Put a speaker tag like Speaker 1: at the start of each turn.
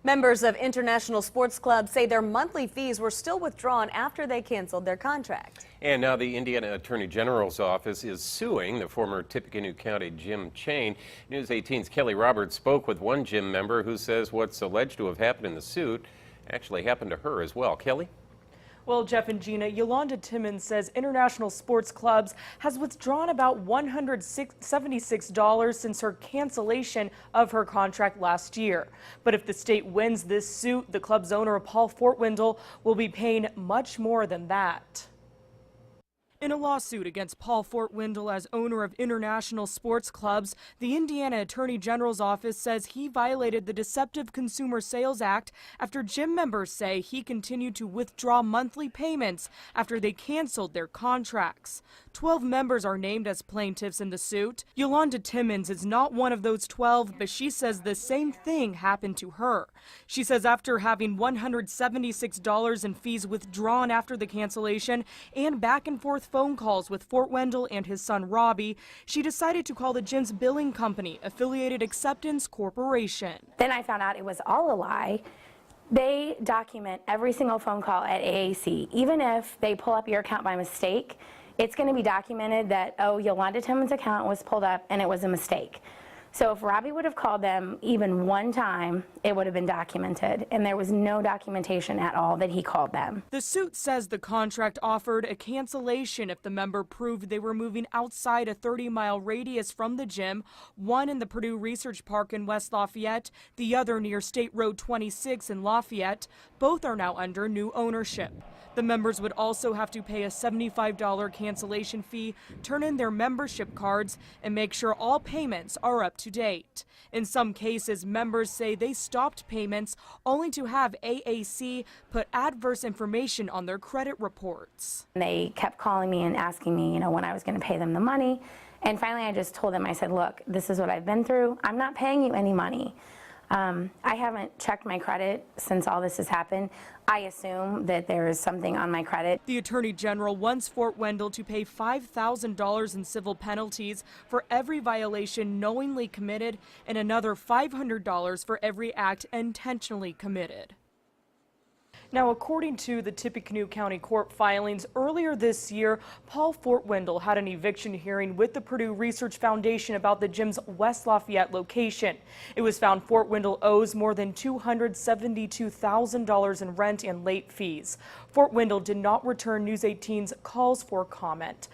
Speaker 1: Members of international sports clubs say their monthly fees were still withdrawn after they canceled their contract.
Speaker 2: And now the Indiana Attorney General's office is suing the former Tippecanoe County gym chain. News 18's Kelly Roberts spoke with one gym member who says what's alleged to have happened in the suit actually happened to her as well. Kelly?
Speaker 3: Well, Jeff and Gina, Yolanda Timmons says International Sports Clubs has withdrawn about $176 since her cancellation of her contract last year. But if the state wins this suit, the club's owner, Paul Fortwindle, will be paying much more than that. In a lawsuit against Paul Fortwindle as owner of International Sports Clubs, the Indiana Attorney General's office says he violated the Deceptive Consumer Sales Act after gym members say he continued to withdraw monthly payments after they canceled their contracts. 12 members are named as plaintiffs in the suit. Yolanda Timmons is not one of those 12, but she says the same thing happened to her. She says after having $176 in fees withdrawn after the cancellation and back and forth phone calls with Fortwindle and his son Robbie, she decided to call the gym's billing company, Affiliated Acceptance Corporation.
Speaker 4: Then I found out it was all a lie. They document every single phone call at AAC. Even if they pull up your account by mistake, it's going to be documented that, oh, Yolanda Timmons' account was pulled up and it was a mistake. So if Robbie would have called them even one time, it would have been documented, and there was no documentation at all that he called them.
Speaker 3: The suit says the contract offered a cancellation if the member proved they were moving outside a 30-mile radius from the gym, one in the Purdue Research Park in West Lafayette, the other near State Road 26 in Lafayette. Both are now under new ownership. The members would also have to pay a $75 cancellation fee, turn in their membership cards, and make sure all payments are up to date. In some cases, members say they stopped payments only to have AAC put adverse information on their credit reports.
Speaker 4: They kept calling me and asking me, when I was going to pay them the money. And finally, I just told them, I said, look, this is what I've been through. I'm not paying you any money. I haven't checked my credit since all this has happened. I assume that there is something on my credit.
Speaker 3: The Attorney General wants Fortwindle to pay $5,000 in civil penalties for every violation knowingly committed and another $500 for every act intentionally committed. Now, according to the Tippecanoe County Court filings, earlier this year, Paul Fortwindle had an eviction hearing with the Purdue Research Foundation about the gym's West Lafayette location. It was found Fortwindle owes more than $272,000 in rent and late fees. Fortwindle did not return News 18's calls for comment.